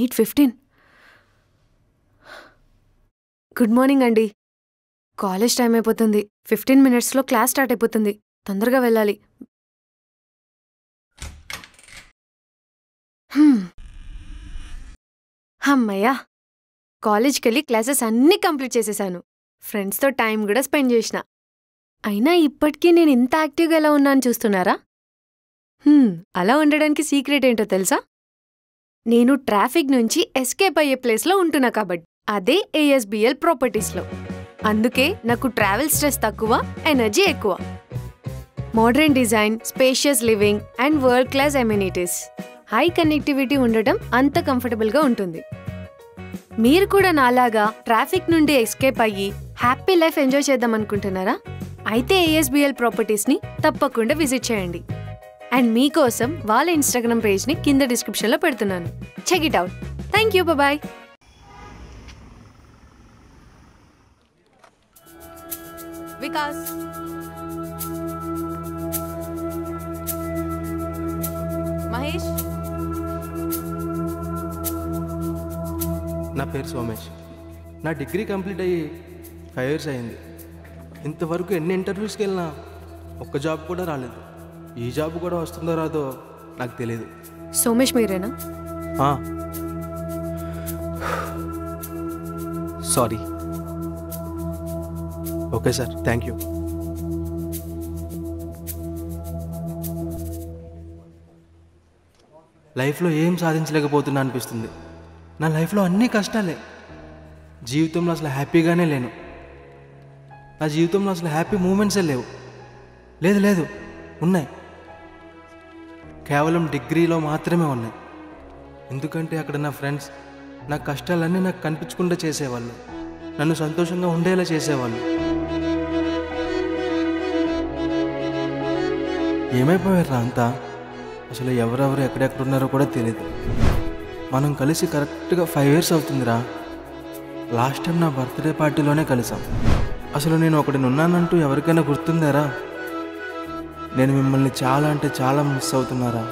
8:15. Good morning అండి. College time అయిపోతుంది. 15 minutesలో class start అయిపోతుంది. తొందరగా వెళ్ళాలి. అమ్మయ్యా, కాలేజ్కి వెళ్ళి క్లాసెస్ అన్నీ కంప్లీట్ చేసేసాను. ఫ్రెండ్స్తో టైం కూడా స్పెండ్ చేసిన. అయినా ఇప్పటికీ నేను ఇంత యాక్టివ్గా ఎలా ఉన్నాను చూస్తున్నారా? అలా ఉండడానికి సీక్రెట్ ఏంటో తెలుసా? నేను ట్రాఫిక్ నుంచి ఎస్కేప్ అయ్యే ప్లేస్లో ఉంటున్నా కాబట్టి. అదే ASBL ప్రాపర్టీస్లో. అందుకే నాకు ట్రావెల్ స్ట్రెస్ తక్కువ, ఎనర్జీ ఎక్కువ. Modern design, spacious living and world class amenities. High connectivity ఉండటం అంత కంఫర్టబుల్గా ఉంటుంది. మీరు కూడా నాలాగా ట్రాఫిక్ నుండి ఎస్కేప్ అయ్యి హ్యాపీ లైఫ్ ఎంజాయ్ చేద్దాం అనుకుంటున్నారా? అయితే ASBL ప్రాపర్టీస్ని తప్పకుండా విజిట్ చేయండి. అండ్ మీకోసం వాళ్ళ ఇన్స్టాగ్రామ్ పేజ్ని కింద డిస్క్రిప్షన్లో పెడుతున్నాను. Check it out. Thank you. Bye. Vikas, Mahesh. నా పేరు సోమేష్. నా డిగ్రీ కంప్లీట్ అయ్యి 5 years అయింది. ఇంతవరకు ఎన్ని ఇంటర్వ్యూస్కి వెళ్ళినా ఒక్క జాబ్ కూడా రాలేదు. ఈ జాబ్ కూడా వస్తుందో రాదో నాకు తెలియదు. సోమేష్ మీరేనా? Sorry. Okay sir, thank you. లైఫ్లో ఏం సాధించలేకపోతున్నా అనిపిస్తుంది. నా లైఫ్లో అన్నీ కష్టాలే. జీవితంలో అసలు హ్యాపీగానే లేను. నా జీవితంలో అసలు హ్యాపీ మూమెంట్సే లేవు. లేదు, ఉన్నాయి. కేవలం డిగ్రీలో మాత్రమే ఉన్నాయి. ఎందుకంటే అక్కడ నా ఫ్రెండ్స్ నా కష్టాలన్నీ నాకు కనిపించకుండా చేసేవాళ్ళు, నన్ను సంతోషంగా ఉండేలా చేసేవాళ్ళు. ఏమైపోయారా అంతా? అసలు ఎవరెవరు ఎక్కడెక్కడున్నారో కూడా తెలియదు. మనం కలిసి కరెక్ట్గా 5 years అవుతుందిరా. లాస్ట్ టైం నా బర్త్డే పార్టీలోనే కలిసాం. అసలు నేను ఒకటి ఉన్నానంటూ ఎవరికైనా గుర్తుందారా? నేను మిమ్మల్ని చాలా అంటే చాలా మిస్ అవుతున్నారా.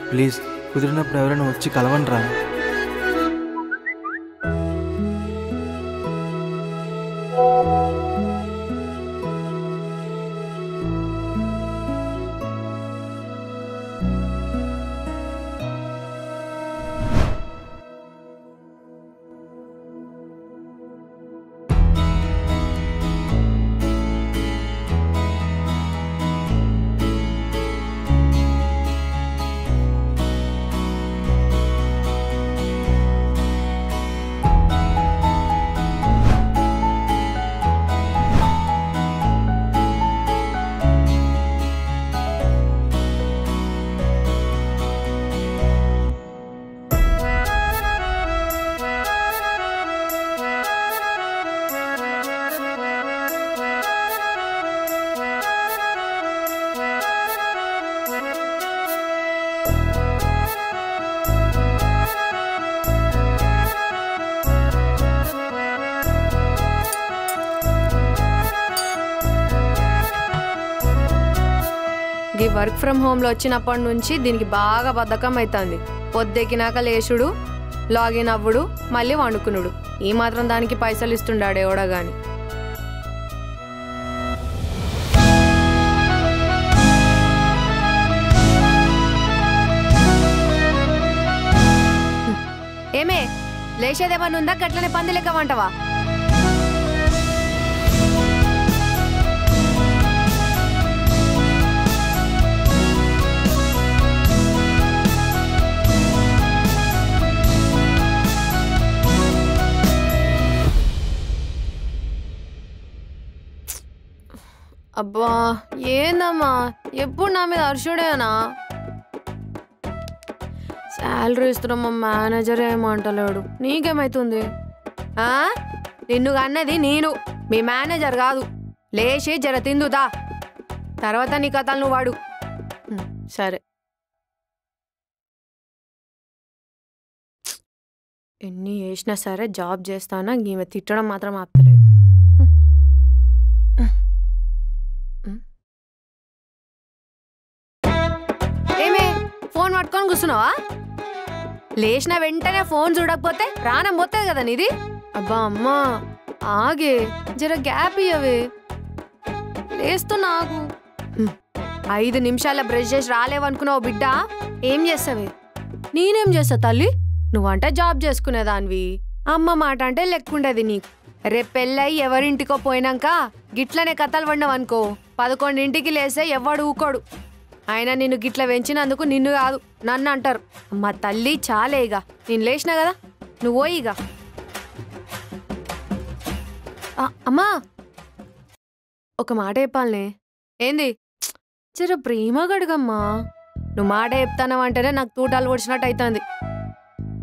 ప్లీజ్ కుదిరినప్పుడు ఎవరైనా వచ్చి కలవండిరా. ఈ వర్క్ ఫ్రమ్ హోమ్లో వచ్చినప్పటి నుంచి దీనికి బాగా బద్ధకం అవుతుంది. పొద్దెక్కినాక లేచుడు, లాగిన్ అవ్వుడు, మళ్ళీ వండుకునుడు. ఈ మాత్రం దానికి పైసలు ఇస్తుండాడు ఎవడో గాని. ఏమే లేచేదేమన్నా ఉందా? గట్లనే పంది లెక్క వంటవా? అబ్బా ఏందమ్మా, ఎప్పుడు నా మీద అరుషుడేనా? శాలరీ ఇస్తున్నా మా మేనేజర్ ఏమంటలేడు. నీకేమైతుంది? నిన్ను అన్నది నేను, మీ మేనేజర్ కాదు. లేచి జర తిందుదా, తర్వాత నీ కథలు నువ్వు వాడు. సరే. ఎన్ని చేసినా సరే జాబ్ చేస్తానా, ఈమె తిట్టడం మాత్రం ఆపుతలేదు. ఏమే ఫోన్ పట్టుకొని కూర్చున్నావా? లేచిన వెంటనే ఫోన్ చూడకపోతే ప్రాణం పోతుంది కదా నీది. అబ్బా అమ్మా ఆగే, జర గ్యాప్ ఇయ్యవే. లేస్తున్నా ఆగు. 5 నిమిషాల బ్రష్ చేసి రాలేవనుకున్నావు బిడ్డ, ఏం చేస్తావే? నేనేం చేస్తా తల్లి? నువ్వంటే జాబ్ చేసుకునేదానివి, అమ్మ మాట అంటే లెక్కుండేది నీకు. రేపు పెళ్ళయి ఎవరింటికో పోయినాక గిట్లనే కథలు వండవనుకో 11ంటికి లేస్తే ఎవడు ఊకోడు. అయినా నిన్ను గిట్ల పెంచినందుకు నిన్ను కాదు నన్ను అంటారు. అమ్మ తల్లి చాలే, ఇక నేను లేచినా కదా, నువ్వు పోయి ఇక. అమ్మా ఒక మాట చెప్పాలనే. ఏంది? జర ప్రేమ గడుగమ్మా. నువ్వు మాట చెప్తానవంటేనే నాకు తూటాలు పొడిచినట్టు అవుతుంది.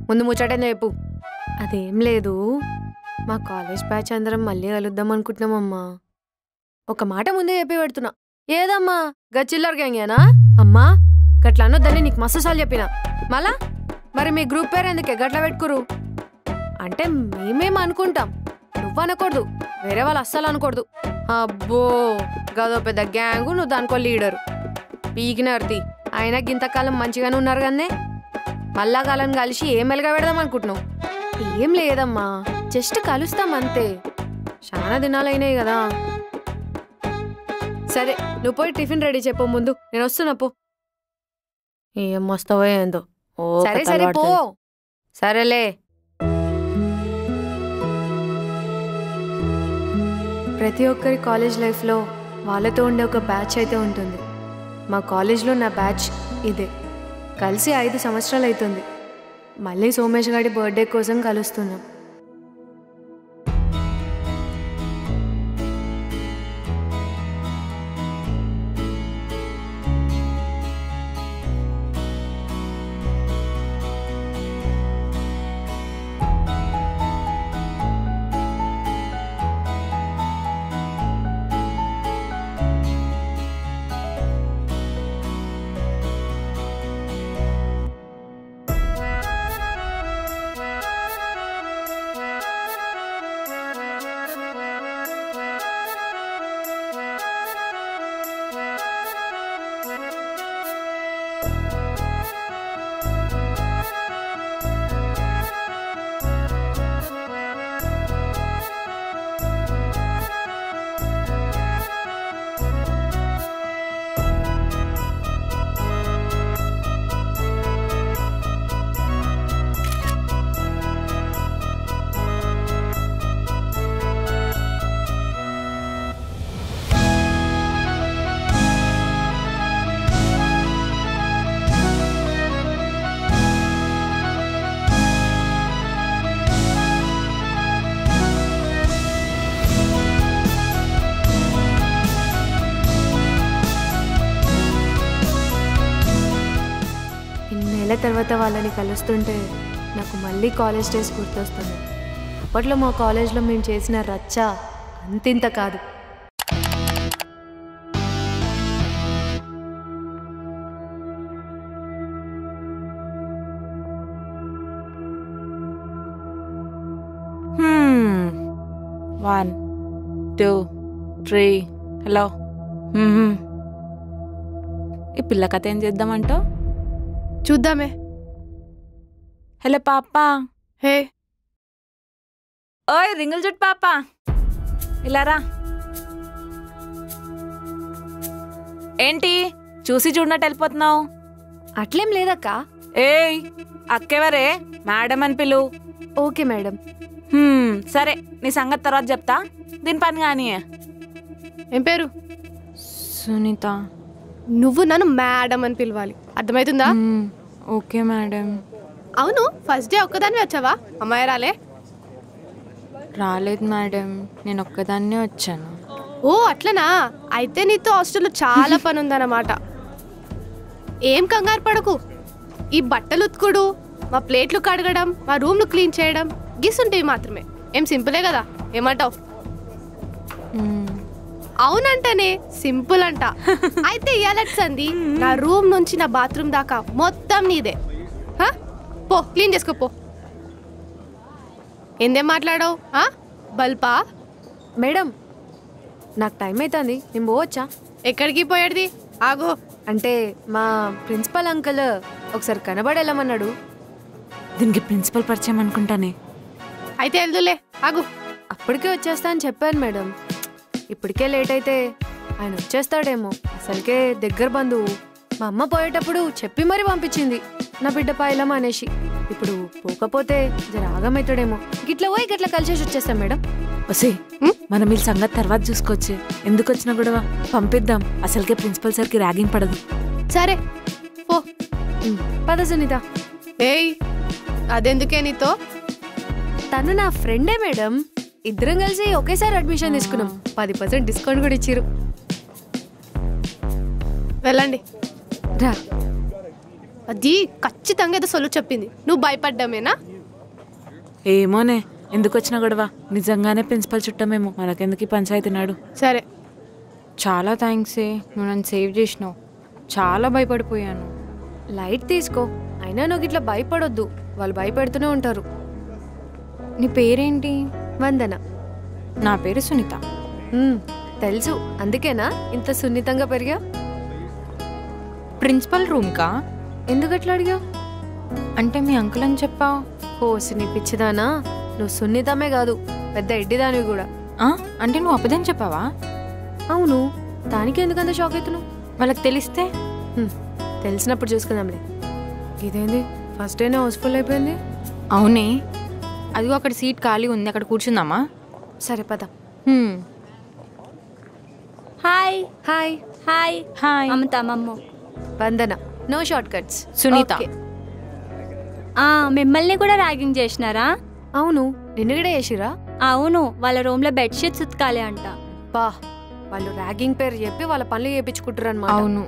ముందు ముచ్చటేందో చెప్పు. అదేం లేదు, మా కాలేజ్ బ్యాచ్ అందరం మళ్ళీ కలుద్దాం అనుకుంటున్నామమ్మా. ఒక మాట ముందే చెప్పి పెడుతున్నా. ఏదమ్మా గచ్చిల్లర్ గ్యాంగేనా? అమ్మా గట్లా అనొద్దని నీకు మస్తు సార్లు చెప్పినా. మళ్ళా మరి మీ గ్రూప్ పేరు ఎందుకే గట్లా పెట్టుకురు? అంటే మేమేం అనుకుంటాం, నువ్వు అనకూడదు, వేరే వాళ్ళు అస్సలు అనకూడదు. అబ్బో గదో పెద్ద గ్యాంగు, నువ్వు దానికో లీడరు. పీకినర్తి అయినా గింతకాలం మంచిగానే ఉన్నారు కదే, మళ్ళా కాలం కలిసి ఏం మెలుగా పెడదాం అనుకుంటున్నావు? ఏం లేదమ్మా, జస్ట్ కలుస్తాం అంతే. చాలా దినాలైనాయి కదా. సరే నువ్వు పోయి టిఫిన్ రెడీ చెప్పు ముందు, నేను వస్తున్నా పో. ఏం వస్తావో ఏందో. సరే సరే పో. సరేలే. ప్రతి ఒక్కరి కాలేజ్ లైఫ్లో వాళ్ళతో ఉండే ఒక బ్యాచ్ అయితే ఉంటుంది. మా కాలేజ్లో నా బ్యాచ్ ఇదే. కలిసి 5 సంవత్సరాలు అవుతుంది. మళ్ళీ సోమేష్ గారి బర్త్డే కోసం కలుస్తున్నాం. తర్వాత వాళ్ళని కలుస్తుంటే నాకు మళ్ళీ కాలేజ్ డేస్ గుర్తొస్తుంది. అప్పట్లో మా కాలేజ్లో మేము చేసిన రచ్చ అంతింత కాదు. One, 2, 3. హలో. ఈ పిల్ల కథ ఏం చేద్దామంటావు? చూద్దామే. హలో పాపా. హే ఓయ్ రింగుల జుట్టు పాపా, ఇలా రా. ఏంటి చూసి చూడనట్టు వెళ్ళిపోతున్నావు? అట్లేం లేదక్క. ఏయ్ అక్కెవరే? మేడం అని పిలు. Okay madam. సరే నీ సంగతి తర్వాత చెప్తా, దీని పని కానీ. ఏం పేరు? సునీత. నువ్వు నన్ను మేడం అని పిలవాలి, అర్థమవుతుందా? Okay madam. అవును, ఫస్ట్ డే ఒక్కదాన్ని వచ్చావా? అమ్మాయి రాలే? రాలేదు మేడం, నేను ఒక్కదాన్నే వచ్చాను. ఓ అట్లనా? అయితే నీతో హాస్టల్లో చాలా పని ఉందన్నమాట. ఏం కంగారు పడకు. ఈ బట్టలు ఉతుకుడు, మా ప్లేట్లు కడగడం, మా రూమ్లు క్లీన్ చేయడం గిసుంటివి మాత్రమే. ఏం సింపులే కదా, ఏమంటావు? అవునంటనే సింపుల్ అంట. అయితే ఇయాలట్ సంది నా రూమ్ నుంచి నా బాత్రూమ్ దాకా మొత్తం నీదే. పో క్లీన్ చేసుకోపో. ఏందేం మాట్లాడావు? బల్పా? మేడం నాకు టైం అవుతుంది, నేను పోవచ్చా? ఎక్కడికి పోయాడిది? ఆగో. అంటే మా ప్రిన్సిపల్ అంకుల్ ఒకసారి కనబడేళ్ళమన్నాడు. దీనికి ప్రిన్సిపల్ పరిచయం అనుకుంటానే. అయితే వెళ్దులే, ఆగు. అప్పటికే వచ్చేస్తా అని చెప్పాను మేడం. ఇప్పటికే లేట్ అయితే ఆయన వచ్చేస్తాడేమో. అసలుకే దగ్గర బంధువు. మా అమ్మ పోయేటప్పుడు చెప్పి మరీ పంపించింది నా బిడ్డ పాయలం అనేసి. ఇప్పుడు పోకపోతే జర ఆగమవుతాడేమో. గిట్ల పోయి గిట్ల కలిసేసి వచ్చేస్తాం మేడం. వసే మనం వీళ్ళ సంగతి తర్వాత చూసుకోవచ్చు. ఎందుకు వచ్చినా గొడవ పంపిద్దాం. అసలుకే ప్రిన్సిపల్ సార్కి ర్యాగింగ్ పడదు. సరే పో. పద సునీత. ఏయ్ అదెందుకే నీతో? తను నా ఫ్రెండే మేడం. ఇద్దరం కలిసి ఒకేసారి అడ్మిషన్ తీసుకున్నాం. 10% డిస్కౌంట్ కూడా ఇచ్చిరు. వెళ్ళండి. రా. అది ఖచ్చితంగా ఏదో సొల్లు చెప్పింది. నువ్వు భయపడ్డామేనా? ఏమోనే ఎందుకు వచ్చినా గొడవ. నిజంగానే ప్రిన్సిపల్ చుట్టమేమో. మనకెందుకు పంచాయతీ నాడు. సరే. చాలా థ్యాంక్స్. నువ్వు నన్ను సేవ్ చేసినావు. చాలా భయపడిపోయాను. లైట్ తీసుకో. అయినా నువ్వు ఇట్లా భయపడొద్దు. వాళ్ళు భయపెడుతూనే ఉంటారు. నీ పేరేంటి? వందన. నా పేరు సునీత. తెలుసు. అందుకేనా ఇంత సున్నితంగా పెరిగా? ప్రిన్సిపల్ రూమ్కా? ఎందుకు అట్లా అడిగా? అంటే మీ అంకుల్ అని చెప్పావు. నీ పిచ్చిదానా, నువ్వు సున్నితమే కాదు పెద్ద ఎడ్డిదానివి కూడా. అంటే నువ్వు అబద్ధం చెప్పావా? అవును. దానికి ఎందుకంత షాక్ అవుతున్నావు? వాళ్ళకి తెలిస్తే? తెలిసినప్పుడు చూసుకుందాంలే. ఇదేంది ఫస్ట్ డేనే హౌస్ఫుల్ అయిపోయింది? అవునే. అదిగో అక్కడ సీట్ ఖాళీ ఉంది, అక్కడ కూర్చుందామా? సరే పద. Hi hi. Hi hi. అమ్మమ్మ. Vandana. No short cuts. Sunita. మిమ్మల్ని కూడా ర్యాగింగ్ చేసినారా? అవును. నిన్ను కూడా చేసిరా? అవును. వాళ్ళ రూమ్ లో బెడ్షీట్స్ ఉతకాలి అంట. బా, వాళ్ళు ర్యాగింగ్ పేరు చెప్పి వాళ్ళ పనులు చేయించుకుంటారు అన్నమాట. అవును.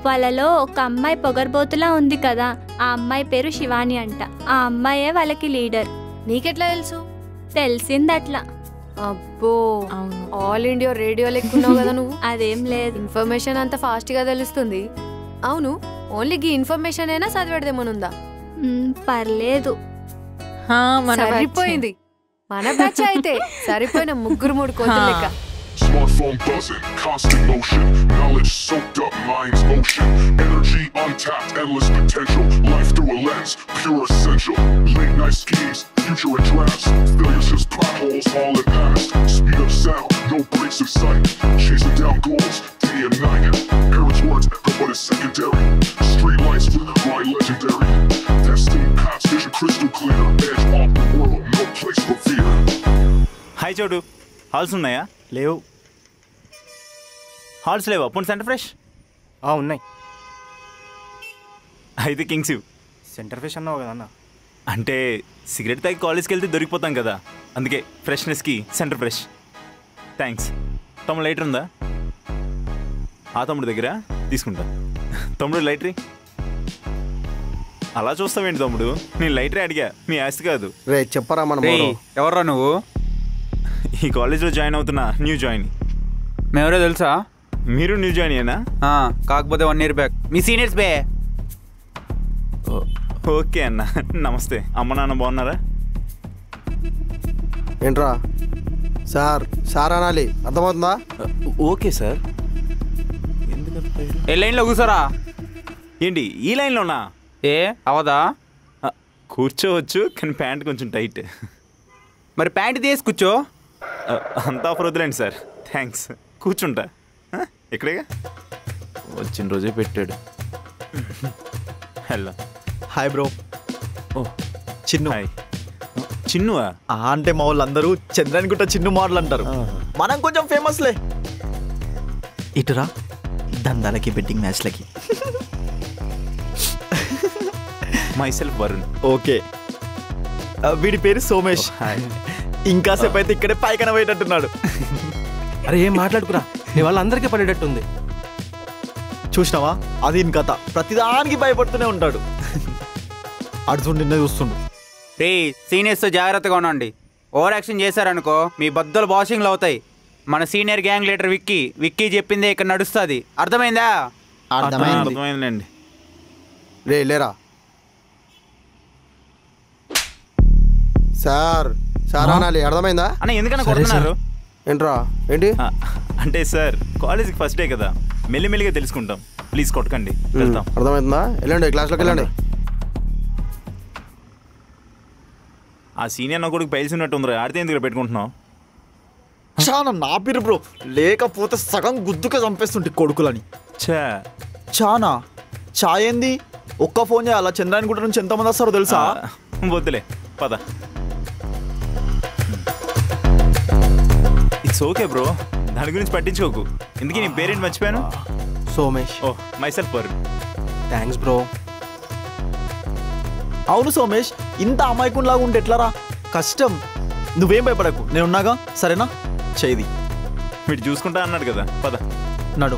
వాళ్ళలో ఒక అమ్మాయి పొగరబోతులా ఉంది కదా, ఆ అమ్మాయి పేరు శివాని అంట. ఆ అమ్మాయే వాళ్ళకి లీడర్. నీకెట్లా తెలుసు? తెలిసింది అట్లా. అబ్బో, అవును. ఆల్ ఇండియా రేడియో లెక్కున్నావు కదా నువ్వు. అదేం లేదు. ఇన్ఫర్మేషన్ అంత ఫాస్ట్ గా తెలుస్తుంది. అవును, ఓన్లీ ఈ ఇన్ఫర్మేషన్ అయినా చదివేదేమనుందా? పర్లేదు. సరిపోయింది. మన బ్యాచ్ అయితే సరిపోయిన 3 కోతులు లెక్క. Smartphone buzzing, constant motion, knowledge soaked up, mind's ocean, energy untapped, endless potential, life through a lens, pure essential, late night schemes, future in drafts, failures just potholes, all in past, speed of sound, no breaks in sight, chasing down goals, day and night, parents' words, but it's secondary, street lights, right legendary, destiny paths, vision crystal clear, edge off the world, no place for fear. Hi చోటు, halls ఉన్నాయా? లేవు. Halls లేవా? పోనీ centre fresh ఉన్నాయి. అయితే Kings ఇవ్. Centre fresh అన్నావు కదా అన్న. అంటే సిగరెట్ తాగి కాలేజ్కి వెళ్తే దొరికిపోతాం కదా, అందుకే ఫ్రెష్నెస్కి సెంటర్ ఫ్రెష్. థ్యాంక్స్. తమ్ముడు లైటర్ ఉందా? ఆ తమ్ముడు దగ్గర తీసుకుంటా. తమ్ముడు లైటరీ. అలా చూస్తావేంటి తమ్ముడు? నేను లైటరీ అడిగా, నీ ఆస్తి కాదు. రే చెప్పరా మనం. ఎవర్రా నువ్వు? ఈ కాలేజ్లో జాయిన్ అవుతున్నా, న్యూ జాయిన్. మేమెవరో తెలుసా? మీరు న్యూ జాయిన్ అయ్యానా? కాకపోతే 1 year బ్యాక్. మీ సీనియర్స్ బే. ఓకే అన్న, నమస్తే. అమ్మ నాన్న బాగున్నారా? ఏంట్రా సార్ సార్ అనాలి, అర్థమవుతుందా? Okay sir. ఏ లైన్లో కూర్చోరా. ఏంటి ఈ లైన్లోనా? ఏ అవదా? కూర్చోవచ్చు, కానీ ప్యాంట్ కొంచెం టైట్. మరి ప్యాంట్ తీసి కూర్చో. అంతా ఆఫర్ వద్దులేండి సార్. థ్యాంక్స్. కూర్చుంటా. ఇక్కడేగా వచ్చిన రోజే పెట్టాడు. హలో. Hi bro. ఓ చిన్ను. హాయ్. చిన్నువా? అంటే మా వాళ్ళు అందరూ చంద్రన్ గుట్ట చిన్ను మోడల్ అంటారు. మనం కొంచెం ఫేమస్లే. ఇటురా, దందాలకి బెట్టింగ్ మ్యాచ్లకి. మైసెల్ఫ్ వరుణ్. ఓకే. వీడి పేరు సోమేష్. ఇంకా సేపు అయితే ఇక్కడే పైకన పోయేటట్టున్నాడు. అరే ఏం మాట్లాడుకురా, నీ వాళ్ళందరికీ పడేటట్టుంది. చూసినావా, అది ఇన్ కథ. ప్రతిదానికి భయపడుతూనే ఉంటాడు. అడుచుండి నిన్న చూస్తుండు. రే సీనియర్స్తో జాగ్రత్తగా ఉండండి. ఓవర్ యాక్షన్ చేశారనుకో మీ బద్దలు వాషింగ్లు అవుతాయి. మన సీనియర్ గ్యాంగ్ లీడర్ విక్కీ చెప్పిందే ఇక్కడ నడుస్తుంది. అర్థమైందా? అర్థమైందండి. రే లేరా. సార్ సార్ అనాలి, అర్థమైందా? అన్న ఎందుకన్నా కొడుతున్నారు? ఏంట్రా ఏంటి? అంటే సార్ కాలేజీకి ఫస్ట్ డే కదా, మెల్లిమెల్లిగా తెలుసుకుంటాం. ప్లీజ్ కొట్టకండి, వెళ్తాం. అర్థమవుతుందా? వెళ్ళండి, క్లాస్లోకి వెళ్ళండి. ఆ సీనియర్ నా కొడుకు పైల్స్ ఉన్నట్టుందిరా, ఆడితే ఎందుకు పెట్టుకుంటున్నావు? చాలా నా పేరు బ్రో, లేకపోతే సగం గుద్దుకే చంపేస్తుంటే కొడుకులని. చానా చాయ్ ఏంది? ఒక్క ఫోన్ చేయాలా? చంద్రాయణగుట్ట నుంచి ఎంతమంది వస్తారో తెలుసా? వద్దులే పద. ఇట్స్ ఓకే బ్రో, దాని గురించి పట్టించుకోకు. ఎందుకు నీ పేరేంటి మర్చిపోయాను? సోమేష్. ఓ మైసెల్ఫ్ వరుణ్. Thanks bro. అవును సోమేష్, ఇంత అమాయకునిలాగా ఉంటే ఎట్లారా? కష్టం. నువ్వేం భయపడకు, నేనున్నాగా, సరేనా? చేది వీడు చూసుకుంటా అన్నాడు కదా, పద నడు.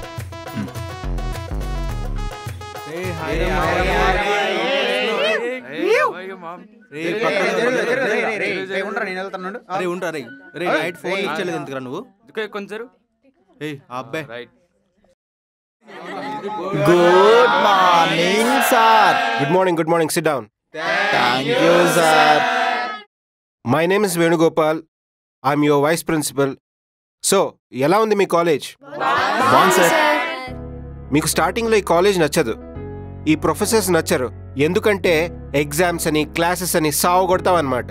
ఫోన్ ఇచ్చలేదు ఎందుకురా నువ్వు? అబ్బాయి good morning sir. Good morning. Sit down. Thank you sir. My name is Venugopal. I'm your vice principal. So, ఎలా ఉంది మీ కాలేజ్? బాగుంది సార్. మీకు స్టార్టింగ్లో ఈ కాలేజ్ నచ్చదు, ఈ ప్రొఫెసర్స్ నచ్చరు. ఎందుకంటే ఎగ్జామ్స్ అని క్లాసెస్ అని సావు కొడతామన్నమాట.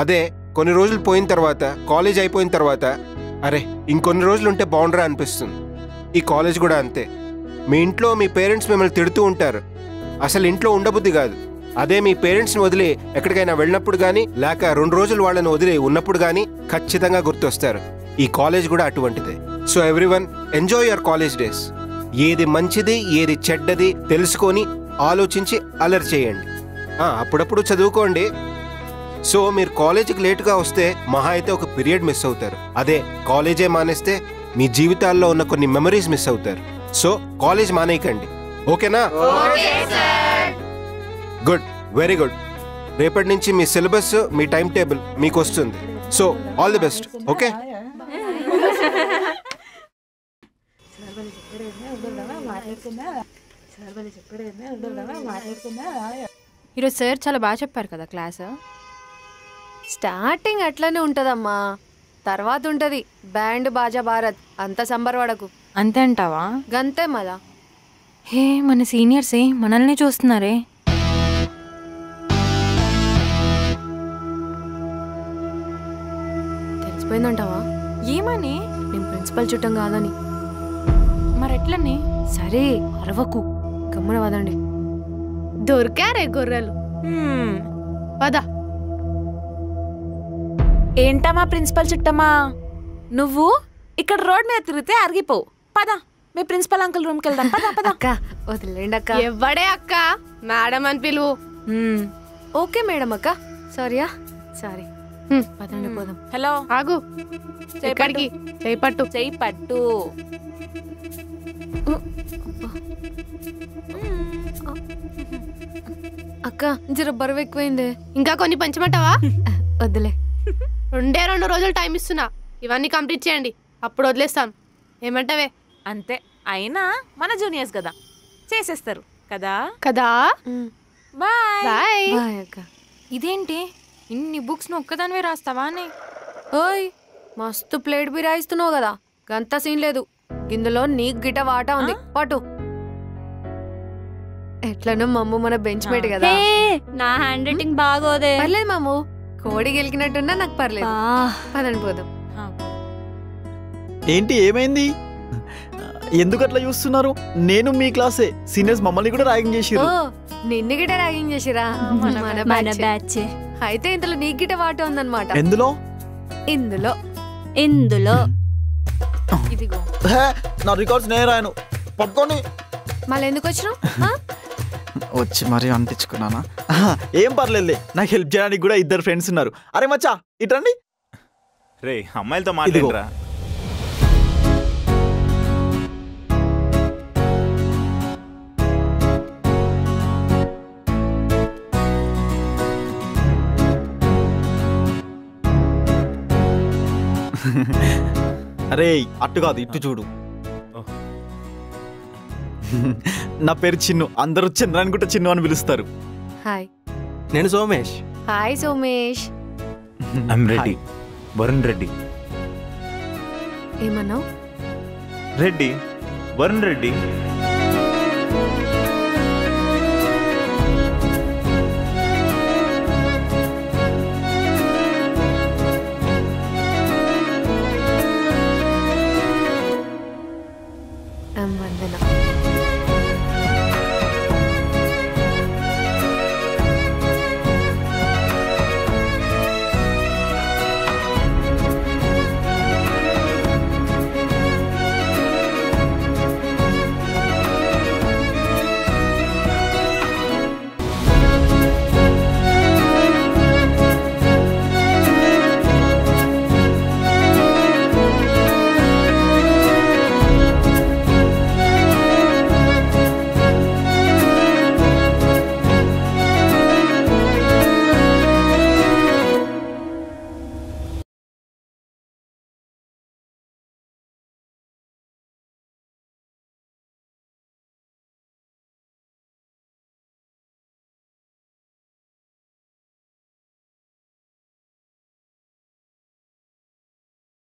అదే కొన్ని రోజులు పోయిన తర్వాత, కాలేజ్ అయిపోయిన తర్వాత, అరే ఇంకొన్ని రోజులు ఉంటే బాగుండరా అనిపిస్తుంది. ఈ కాలేజ్ కూడా అంతే. మీ ఇంట్లో మీ పేరెంట్స్ మిమ్మల్ని తిడుతూ ఉంటారు, అసలు ఇంట్లో ఉండబుద్ధి కాదు. అదే మీ పేరెంట్స్ని వదిలి ఎక్కడికైనా వెళ్ళినప్పుడు కానీ, లేక 2 రోజులు వాళ్ళని వదిలి ఉన్నప్పుడు కానీ ఖచ్చితంగా గుర్తొస్తారు. ఈ కాలేజ్ కూడా అటువంటిదే. So everyone enjoy your college days. ఏది మంచిది ఏది చెడ్డది తెలుసుకొని ఆలోచించి అలర్ చేయండి. అప్పుడప్పుడు చదువుకోండి. సో మీరు కాలేజీకి లేటుగా వస్తే మహా అయితే ఒక పీరియడ్ మిస్ అవుతారు. అదే కాలేజే మానేస్తే మీ జీవితాల్లో ఉన్న కొన్ని మెమరీస్ మిస్ అవుతారు. సో కాలేజ్ మానేయకండి, ఓకేనా? Good, very good. రేపటి నుంచి మీ సిలబస్, మీ టైం టేబుల్ మీకు వస్తుంది. So all the best, okay? ఈరోజు సార్ చాలా బాగా చెప్పారు కదా క్లాస్. స్టార్టింగ్ అట్లనే ఉంటదమ్మా, తర్వాత ఉంటది బ్యాండ్ బాజా భారత్. అంత సంబరపడకు. అంతే అంటావా? గంతే మళ్ళా. హే, మన సీనియర్సే మనల్ని చూస్తున్నారే. తెలిసిపోయిందంటావా? ఏమని? నేను ప్రిన్సిపల్ చుట్టం కాదని. మరెట్లని? సరే అరవకు, గమ్మున వదండి. దొరికారే గొర్రెలు. పద. ఏంటమ్మా ప్రిన్సిపల్ చుట్టమా, నువ్వు ఇక్కడ రోడ్ మీద తిరిగితే అరిగిపోవు. పద, మీ ప్రిన్సిపల్ అంకుల్ రూమ్కి వెళ్దాం. పద పద. అక్క వదిలేండి అక్క. ఎవడే అక్క? మేడం అని పిలువు. ఓకే మేడం అక్క. సారీయా? సారీ. పదండి పోదాం. హలో, ఆగు. ఎక్కడికి? చేయి పట్టు. చెయ్యి పట్టు. అక్క జర బరువు ఎక్కువైంది. ఇంకా కొన్ని పంచమంటావా? వద్దులే. 2 రోజులు టైం ఇస్తున్నా, ఇవన్నీ కంప్లీట్ చేయండి, అప్పుడు వదిలేస్తాను. ఏమంటావే? అంతే, అయినా మన జూనియర్స్ కదా, చేసేస్తారు కదా. కదా. Bye bye. బాయ్ అక్క. ఇదేంటి ఇన్ని బుక్స్ ఒక్కదానివే రాస్తావా అని? ఓయ్, మస్తు ప్లేట్ బి రాయిస్తున్నావు కదా, గంత సీన్ లేదు. ఇందులో నీకు గిట వాటా ఉంది, పటు. ఎట్లనో మమ్ము మన బెంచ్ మేట్ కదా. నా హ్యాండ్ రైటింగ్ బాగోదే. పర్లేదు మాము, కోడి గెలికినట్టున్నా నాకు పర్లేదు. పదండి పోదాం. ఏంటి ఏమైంది? ఎందుకు అట్లా చూస్తున్నారు? నేను మీ క్లాసే, సీనియర్స్ మమ్మల్ని కూడా ర్యాగింగ్ చేసిరు. నిన్ను గిట ర్యాగింగ్ చేసిరా? మన బ్యాచ్. అయితే ఇందులో నీకు గిట వాటా ఉందన్నమాట. ఎందులో? ఇందులో ఇందులో ఇదిగో. నా రికార్డ్స్ నేను రాయను, పట్టుకోండి. మళ్ళీ ఎందుకు వచ్చినావు? వచ్చి మరీ అంటించుకున్నానా? ఏం పర్లేదులే, నాకు హెల్ప్ చేయడానికి కూడా 2 ఫ్రెండ్స్ ఉన్నారు. అరే మచ్చా ఇట్రండి. రే అమ్మాయిలతో మాట్లాడరా. అరే అట్టు కాదు, ఇటు చూడు. నా పేరు చిన్ను, అందరూ చంద్రాయణగుట్ట చిన్ను అని పిలుస్తారు. హాయ్, నేను సోమేష్. హాయ్ సోమేష్. ఐమ్ రెడ్డి, వరుణ్ రెడ్డి. ఏమన్నావు? రెడ్డి, వరుణ్ రెడ్డి.